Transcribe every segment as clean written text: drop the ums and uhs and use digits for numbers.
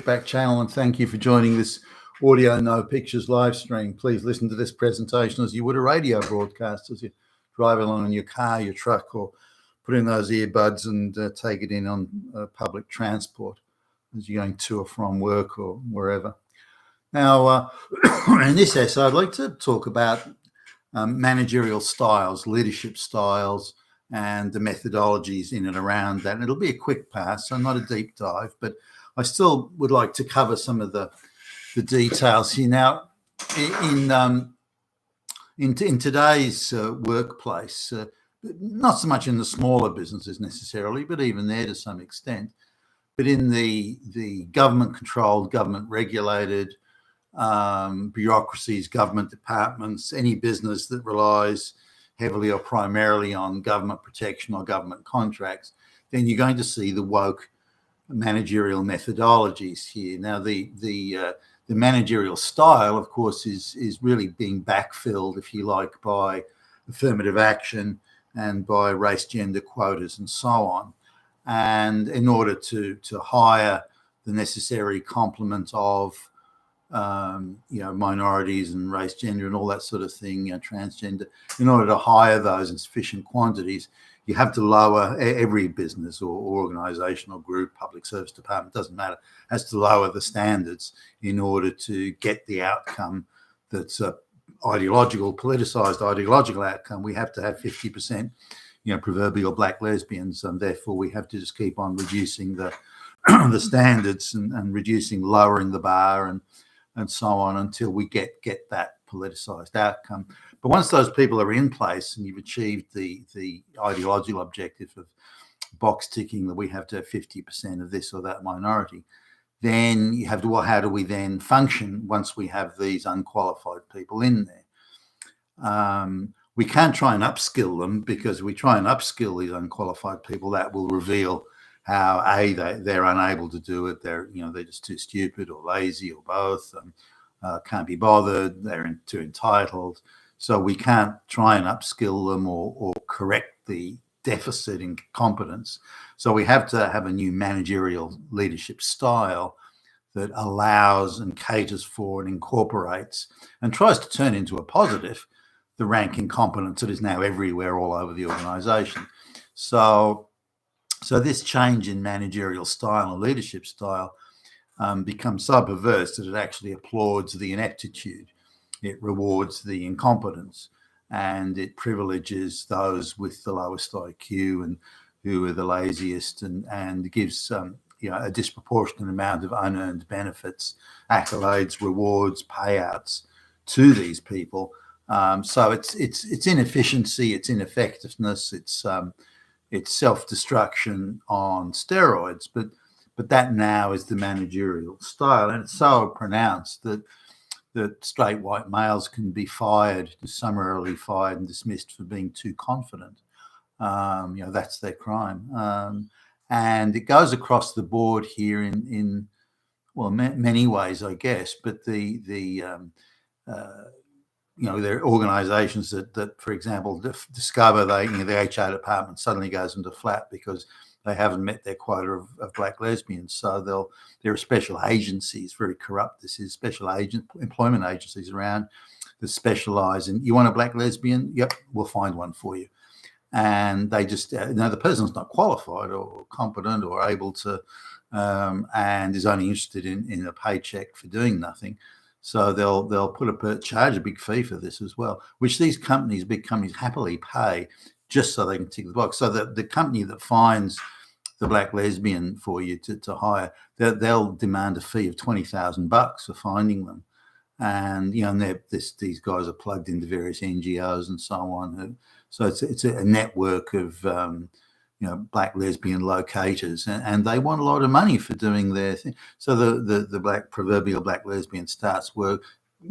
back channel, and thank you for joining this audio no pictures live stream. Please listen to this presentation as you would a radio broadcast as you drive along in your car, your truck, or put in those earbuds and take it in on public transport as you're going to or from work or wherever. Now, in this essay, I'd like to talk about managerial styles, leadership styles, and the methodologies in and around that. And it'll be a quick pass, so not a deep dive, but I still would like to cover some of the details here. Now, in today's workplace, not so much in the smaller businesses necessarily, but even there to some extent, but in the government-controlled, government-regulated bureaucracies, government departments, any business that relies heavily or primarily on government protection or government contracts, then you're going to see the woke managerial methodologies here. Now, the managerial style, of course, is really being backfilled, if you like, by affirmative action and by race, gender quotas and so on. And in order to hire the necessary complement of minorities and race, gender, and all that sort of thing, transgender. In order to hire those in sufficient quantities, you have to lower every business or organisation or group, public service department, doesn't matter, has to lower the standards in order to get the outcome that's a politicized ideological outcome. We have to have 50%, proverbial black lesbians, and therefore we have to just keep on reducing the the standards and lowering the bar and so on until we get that politicized outcome. But once those people are in place and you've achieved the ideological objective of box ticking that we have to have 50% of this or that minority, then you have to, well, how do we then function once we have these unqualified people in there? We can't try and upskill them, because we try and upskill these unqualified people, that will reveal how they're unable to do it. They're just too stupid or lazy or both, can't be bothered. They're too entitled. So we can't try and upskill them or correct the deficit in competence. So we have to have a new managerial leadership style that allows and caters for and incorporates and tries to turn into a positive the ranking competence that is now everywhere all over the organisation. So this change in managerial style and leadership style becomes so perverse that it actually applauds the ineptitude. It rewards the incompetence, and it privileges those with the lowest IQ and who are the laziest, and gives a disproportionate amount of unearned benefits, accolades, rewards, payouts to these people. So it's inefficiency, it's ineffectiveness, it's self-destruction on steroids, but that now is the managerial style, and it's so pronounced that straight white males can be fired, summarily fired and dismissed for being too confident. That's their crime, and it goes across the board here in many ways, I guess. But there are organisations that, for example, discover the HR department suddenly goes into flat because they haven't met their quota of black lesbians. So there are special agencies, very corrupt. This is special employment agencies around that specialise in, you want a black lesbian? Yep, we'll find one for you. And they just, the person's not qualified or competent or able to, and is only interested in a paycheck for doing nothing. So they'll charge a big fee for this as well, which these big companies happily pay just so they can tick the box. So the company that finds the black lesbian for you to hire, they'll demand a fee of $20,000 for finding them. And these guys are plugged into various NGOs and so on. So it's a network of black lesbian locators, and they want a lot of money for doing their thing. So the proverbial black lesbian starts work,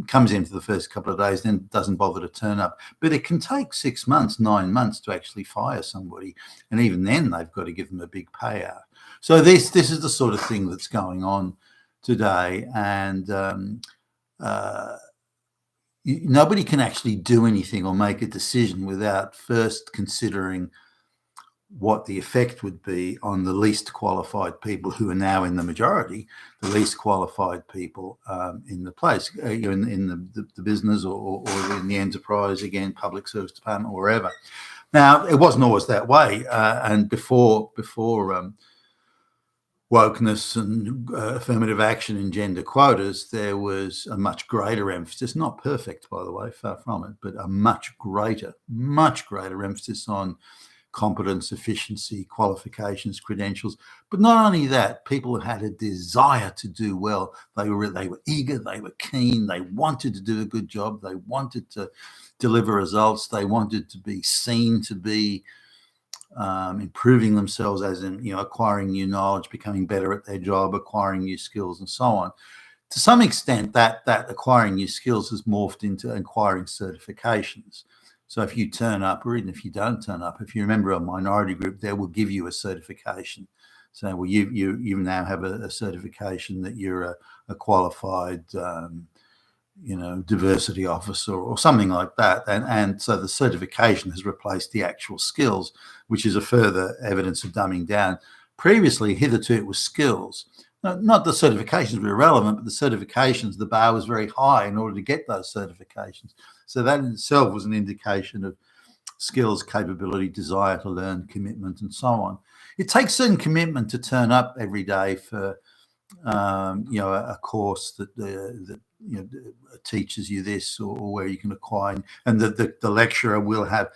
comes in for the first couple of days, then doesn't bother to turn up. But it can take 6 months, 9 months to actually fire somebody, and even then they've got to give them a big payout. So this is the sort of thing that's going on today, and nobody can actually do anything or make a decision without first considering what the effect would be on the least qualified people who are now in the majority, the least qualified people in the place, in the business or in the enterprise, again, public service department or wherever. Now, it wasn't always that way. And before wokeness and affirmative action and gender quotas, there was a much greater emphasis, not perfect, by the way, far from it, but a much greater emphasis on competence, efficiency, qualifications, credentials. But not only that, people had a desire to do well. They were eager, they were keen, they wanted to do a good job, they wanted to deliver results, they wanted to be seen to be improving themselves, as in, acquiring new knowledge, becoming better at their job, acquiring new skills, and so on. To some extent, that acquiring new skills has morphed into acquiring certifications. So if you turn up, or even if you don't turn up, if you're a member of a minority group, they will give you a certification. So, well, you now have a certification that you're a qualified, diversity officer or something like that. And so the certification has replaced the actual skills, which is a further evidence of dumbing down. Previously, hitherto, it was skills. Not the certifications were irrelevant, but the certifications, the bar was very high in order to get those certifications. So that in itself was an indication of skills, capability, desire to learn, commitment, and so on. It takes certain commitment to turn up every day for, a course that teaches you this, or where you can acquire, and the lecturer will have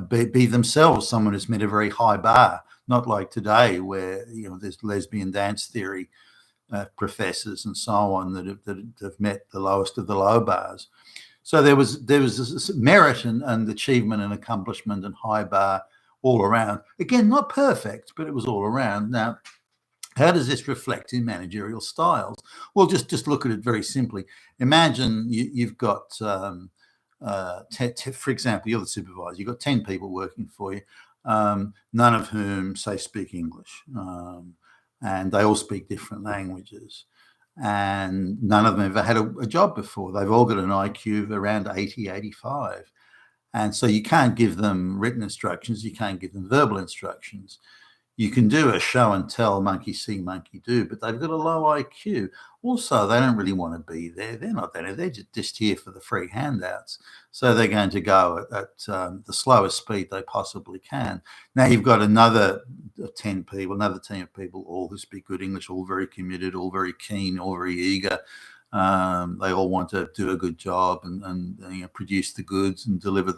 be themselves someone who's met a very high bar, not like today where there's lesbian dance theory professors and so on that have met the lowest of the low bars. So there was this merit and achievement and accomplishment and high bar all around. Again, not perfect, but it was all around. Now, how does this reflect in managerial styles? Well, just look at it very simply. Imagine you've got, for example, you're the supervisor. You've got 10 people working for you, none of whom, say, speak English. And they all speak different languages. And none of them ever had a job before. They've all got an IQ of around 80, 85. And so you can't give them written instructions. You can't give them verbal instructions. You can do a show and tell, monkey see, monkey do, but they've got a low IQ. Also, they don't really want to be there. They're not there. They're just here for the free handouts. So they're going to go at the slowest speed they possibly can. Now you've got another 10 people, another team of people, all who speak good English, all very committed, all very keen, all very eager. They all want to do a good job and produce the goods and deliver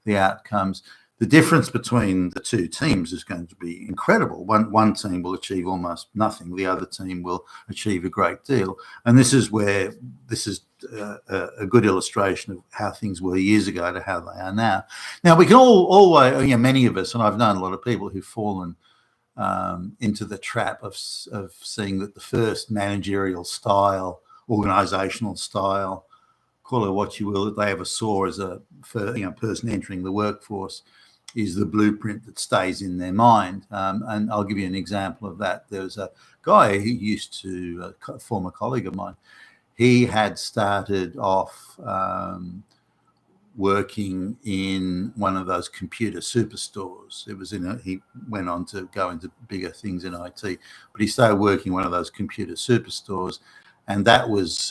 the outcomes. The difference between the two teams is going to be incredible. One team will achieve almost nothing. The other team will achieve a great deal. And this is where this is a good illustration of how things were years ago to how they are now. Now, we can always, many of us, and I've known a lot of people who've fallen into the trap of seeing that the first managerial style, organizational style, call it what you will, that they ever saw as a person entering the workforce, is the blueprint that stays in their mind. And I'll give you an example of that. There was a guy who used to, a former colleague of mine, he had started off working in one of those computer superstores. It was he went on to go into bigger things in IT, but he started working in one of those computer superstores. And that was,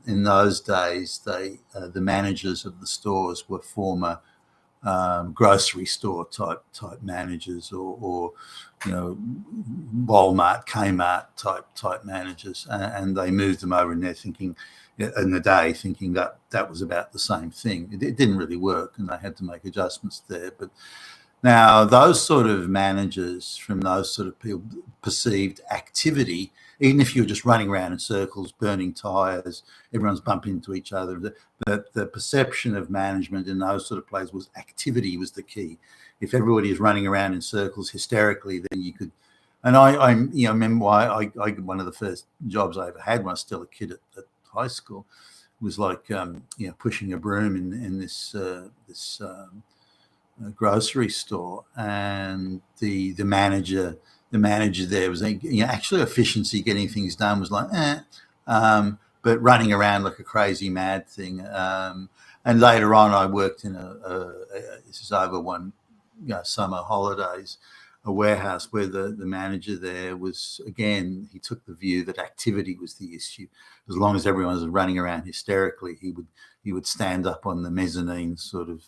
in those days, the managers of the stores were former grocery store type managers, or Walmart, Kmart type managers, and they moved them over in there thinking that was about the same thing. It didn't really work, and they had to make adjustments there. But now those sort of managers from those sort of people perceived activity, even if you're just running around in circles, burning tires, everyone's bumping into each other. The perception of management in those sort of places was activity was the key. If everybody is running around in circles hysterically, then you could. And I remember why I one of the first jobs I ever had when I was still a kid at high school was like pushing a broom in this grocery store, and the manager there was actually efficiency, getting things done was like but running around like a crazy mad thing. And later on I worked in this is over one summer holidays, warehouse where the manager there was, again, he took the view that activity was the issue. As long as everyone was running around hysterically, he would stand up on the mezzanine sort of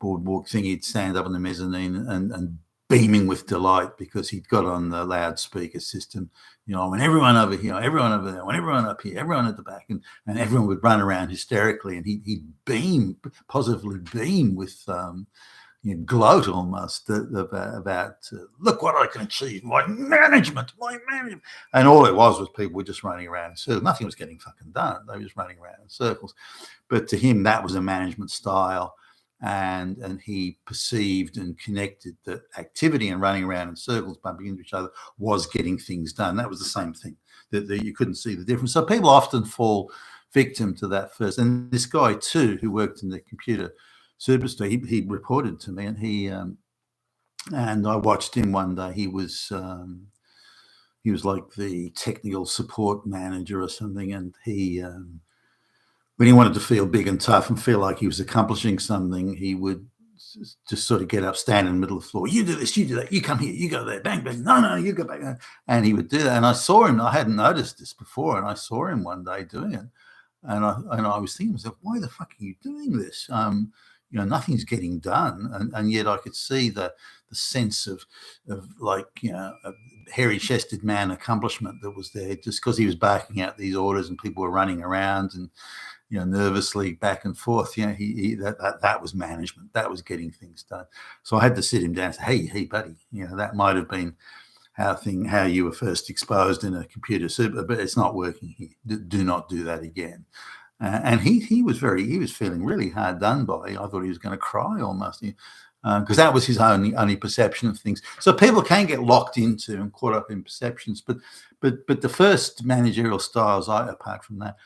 boardwalk thing. He'd stand up on the mezzanine and beaming with delight because he'd got on the loudspeaker system, when everyone over here, everyone over there, when everyone up here, everyone at the back, and everyone would run around hysterically, and he'd beam, positively beam with gloat almost about look what I can achieve, my management, and all it was people were just running around in circles. Nothing was getting fucking done. They were just running around in circles. But to him, that was a management style. And he perceived and connected that activity and running around in circles, bumping into each other, was getting things done. That was the same thing, that you couldn't see the difference. So people often fall victim to that first. And this guy too, who worked in the computer superstore, he reported to me, and and I watched him one day. He was like the technical support manager or something, and when he wanted to feel big and tough and feel like he was accomplishing something, he would just sort of get up, stand in the middle of the floor. You do this, you do that, you come here, you go there, bang, bang. No, you go back. And he would do that. And I saw him, I hadn't noticed this before, and I saw him one day doing it. And I was thinking to myself, why the fuck are you doing this? Nothing's getting done. And yet I could see the sense of like, a hairy-chested man accomplishment that was there just because he was barking out these orders and people were running around and, nervously back and forth. That was management. That was getting things done. So I had to sit him down and say, hey, buddy, that might have been how you were first exposed in a computer super, but it's not working here. Do not do that again. And he was feeling really hard done by. I thought he was going to cry almost. Because that was his only perception of things. So people can get locked into and caught up in perceptions. But the first managerial styles, apart from that,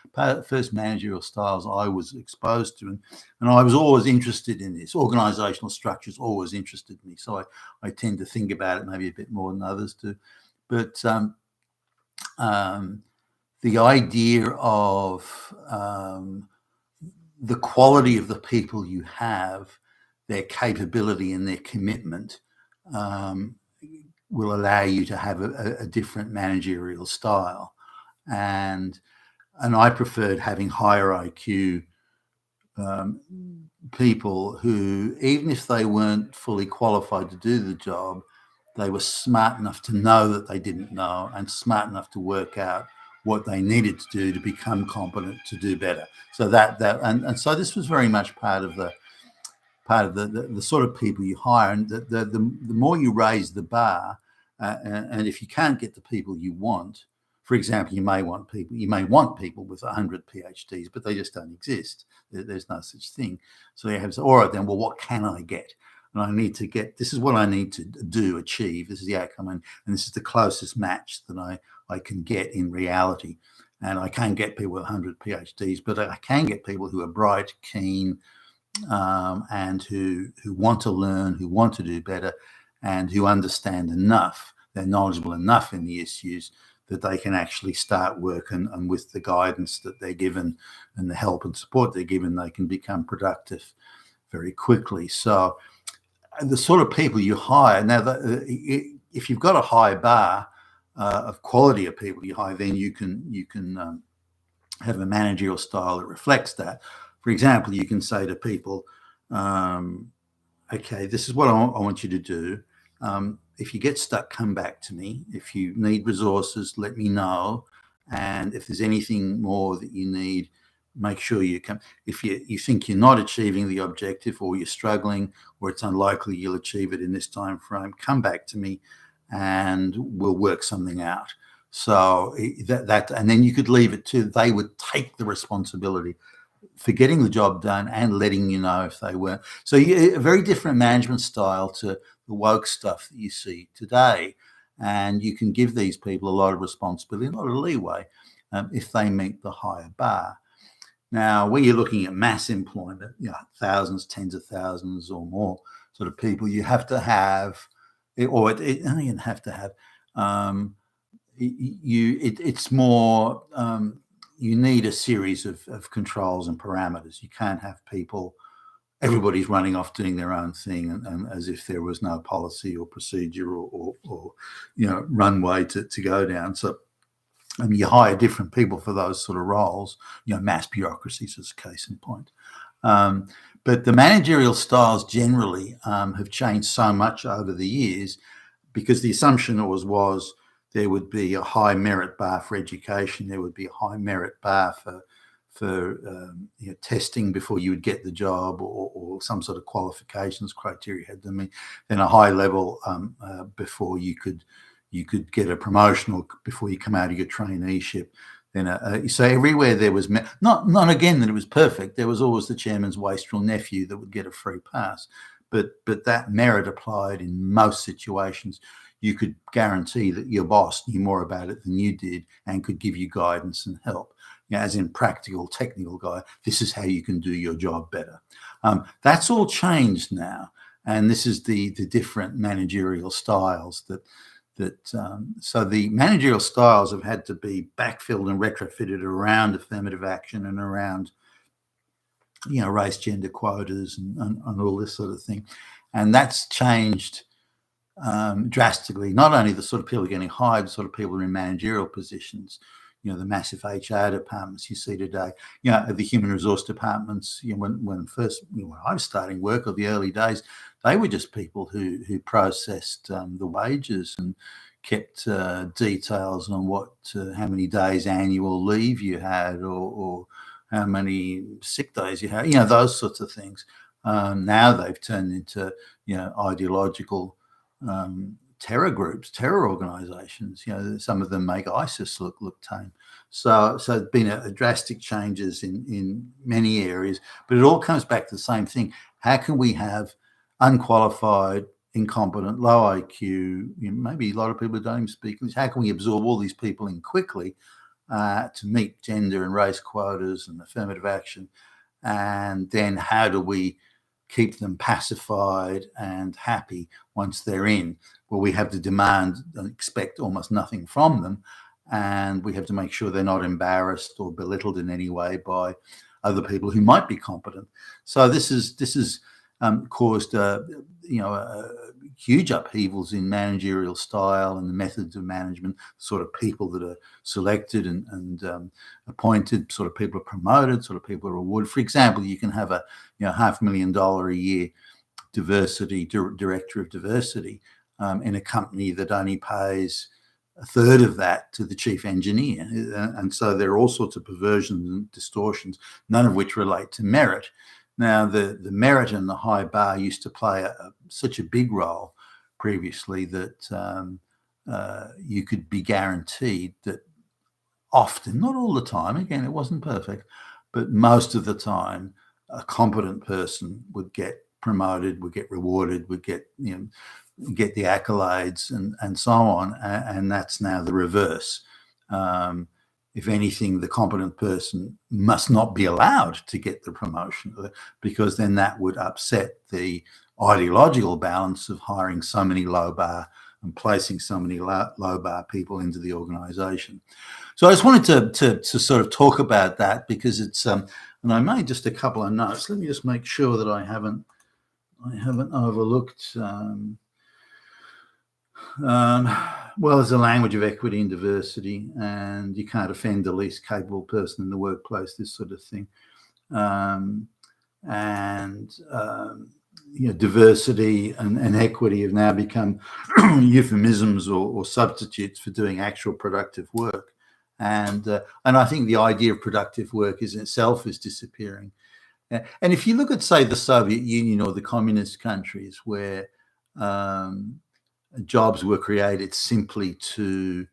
first managerial styles I was exposed to, and I was always interested in this. Organizational structures always interested me. So I tend to think about it maybe a bit more than others do. But the idea of the quality of the people you have, their capability and their commitment will allow you to have a different managerial style. And I preferred having higher IQ people who, even if they weren't fully qualified to do the job, they were smart enough to know that they didn't know and smart enough to work out what they needed to do to become competent to do better. So and so this was very much part of the sort of people you hire, and the more you raise the bar, and if you can't get the people you want, for example, you may want people with 100 PhDs, but they just don't exist. There's no such thing. So you have to say, all right, then, well, what can I get? And I need to get, this is what I need to achieve. This is the outcome, and this is the closest match that I can get in reality. And I can't get people with 100 PhDs, but I can get people who are bright, keen, and who want to learn, who want to do better, and who understand enough, they're knowledgeable enough in the issues that they can actually start work, and with the guidance that they're given and the help and support they're given, they can become productive very quickly. So the sort of people you hire, now, if you've got a high bar of quality of people you hire, then you can have a managerial style that reflects that. For example, you can say to people, okay, this is what I want you to do. If you get stuck, come back to me. If you need resources, let me know. And if there's anything more that you need, make sure you come. If you think you're not achieving the objective, or you're struggling, or it's unlikely you'll achieve it in this time frame, come back to me and we'll work something out. So and then you could leave it to, they would take the responsibility for getting the job done and letting you know if they weren't. So a very different management style to the woke stuff that you see today. And you can give these people a lot of responsibility, a lot of leeway, if they meet the higher bar. Now, when you're looking at mass employment, thousands, tens of thousands or more sort of people, you have to have, or it don't even have to have, it's more, you need a series of controls and parameters. You can't have people everybody's running off doing their own thing, and as if there was no policy or procedure or runway to go down. So you hire different people for those sort of roles, mass bureaucracies as a case in point. But the managerial styles generally have changed so much over the years, because the assumption always was there would be a high merit bar for education, there would be a high merit bar for testing before you would get the job, or some sort of qualifications criteria had them, then a high level before you could get a promotion, or before you come out of your traineeship. Then so everywhere there was not again that it was perfect. There was always the chairman's wastrel nephew that would get a free pass, but that merit applied in most situations. You could guarantee that your boss knew more about it than you did and could give you guidance and help. As in practical, technical guide, this is how you can do your job better. That's all changed now, and this is the different managerial styles so the managerial styles have had to be backfilled and retrofitted around affirmative action and around race, gender quotas and all this sort of thing, and that's changed drastically. Not only the sort of people getting hired, the sort of people in managerial positions, the massive HR departments you see today, the human resource departments, when I was starting work, or the early days, they were just people who processed the wages and kept details on how many days annual leave you had, or how many sick days you had, those sorts of things. Now they've turned into, ideological terror groups, terror organizations. Some of them make ISIS look tame. So it's been a drastic changes in many areas, but it all comes back to the same thing. How can we have unqualified, incompetent, low IQ, maybe a lot of people who don't even speak English? How can we absorb all these people in quickly to meet gender and race quotas and affirmative action? And then how do we keep them pacified and happy once they're in? Well, we have to demand and expect almost nothing from them, and we have to make sure they're not embarrassed or belittled in any way by other people who might be competent. So this is caused huge upheavals in managerial style and the methods of management, sort of people that are selected and appointed, sort of people are promoted, sort of people are rewarded. For example, you can have a $500,000 a year diversity director of diversity in a company that only pays a third of that to the chief engineer, and so there are all sorts of perversions and distortions, none of which relate to merit. Now, the merit and the high bar used to play such a big role previously that you could be guaranteed that often, not all the time, again, it wasn't perfect, but most of the time, a competent person would get promoted, would get rewarded, would get get the accolades and so on. And that's now the reverse. If anything, the competent person must not be allowed to get the promotion, because then that would upset the ideological balance of hiring so many low bar and placing so many low bar people into the organization. So I just wanted to sort of talk about that, because it's and I made just a couple of notes. Let me just make sure that I haven't overlooked. Well, there's a language of equity and diversity, and you can't offend the least capable person in the workplace, this sort of thing. Diversity and equity have now become euphemisms or substitutes for doing actual productive work. And I think the idea of productive work is itself is disappearing. And if you look at, say, the Soviet Union or the communist countries, where jobs were created simply to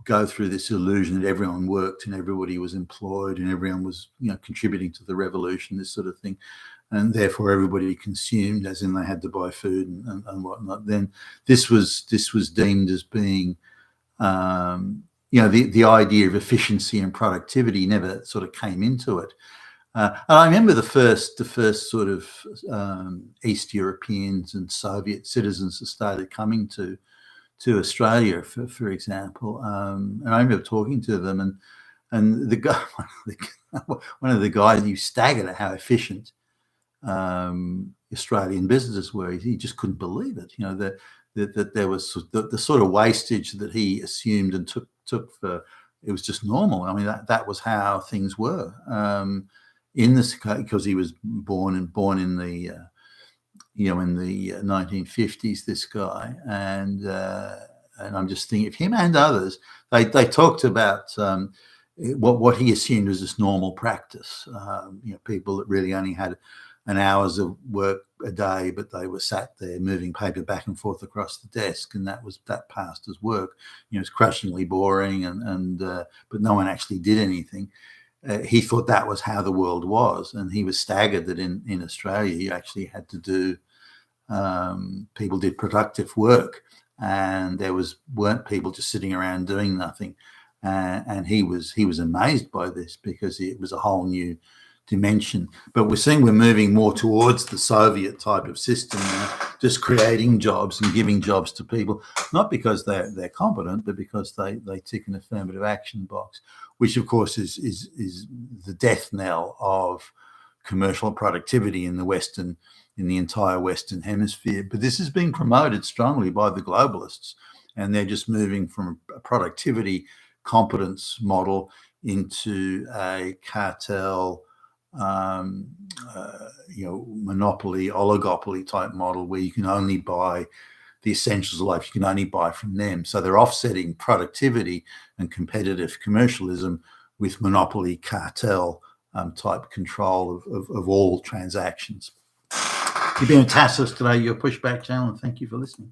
go through this illusion that everyone worked and everybody was employed and everyone was contributing to the revolution, this sort of thing, and therefore everybody consumed, as in they had to buy food and whatnot, then this was deemed as being the idea of efficiency and productivity never sort of came into it. And I remember the first sort of East Europeans and Soviet citizens that started coming to Australia, for example. And I remember talking to them, and the guy, one of the guys, you staggered at how efficient Australian businesses were. He just couldn't believe it. You know, that there was the sort of wastage that he assumed and took for, it was just normal. I mean, that was how things were in this, because he was born in the in the 1950s. This guy, and I'm just thinking of him and others. They talked about what he assumed was this normal practice. People that really only had an hours of work a day, but they were sat there moving paper back and forth across the desk, and that passed as work. It's crushingly boring, and but no one actually did anything. He thought that was how the world was, and he was staggered that in Australia you actually had to do. People did productive work, and weren't people just sitting around doing nothing. And he was amazed by this, because it was a whole new dimension. But we're seeing we're moving more towards the Soviet type of system now, just creating jobs and giving jobs to people, not because they're competent, but because they tick an affirmative action box, which of course is the death knell of commercial productivity in the entire Western hemisphere. But this is being promoted strongly by the globalists, and they're just moving from a productivity competence model into a cartel, monopoly, oligopoly type model, where you can only buy the essentials of life. You can only buy from them. So they're offsetting productivity and competitive commercialism with monopoly, cartel type control of all transactions. You've been fantastic today, your Pushback channel, and thank you for listening.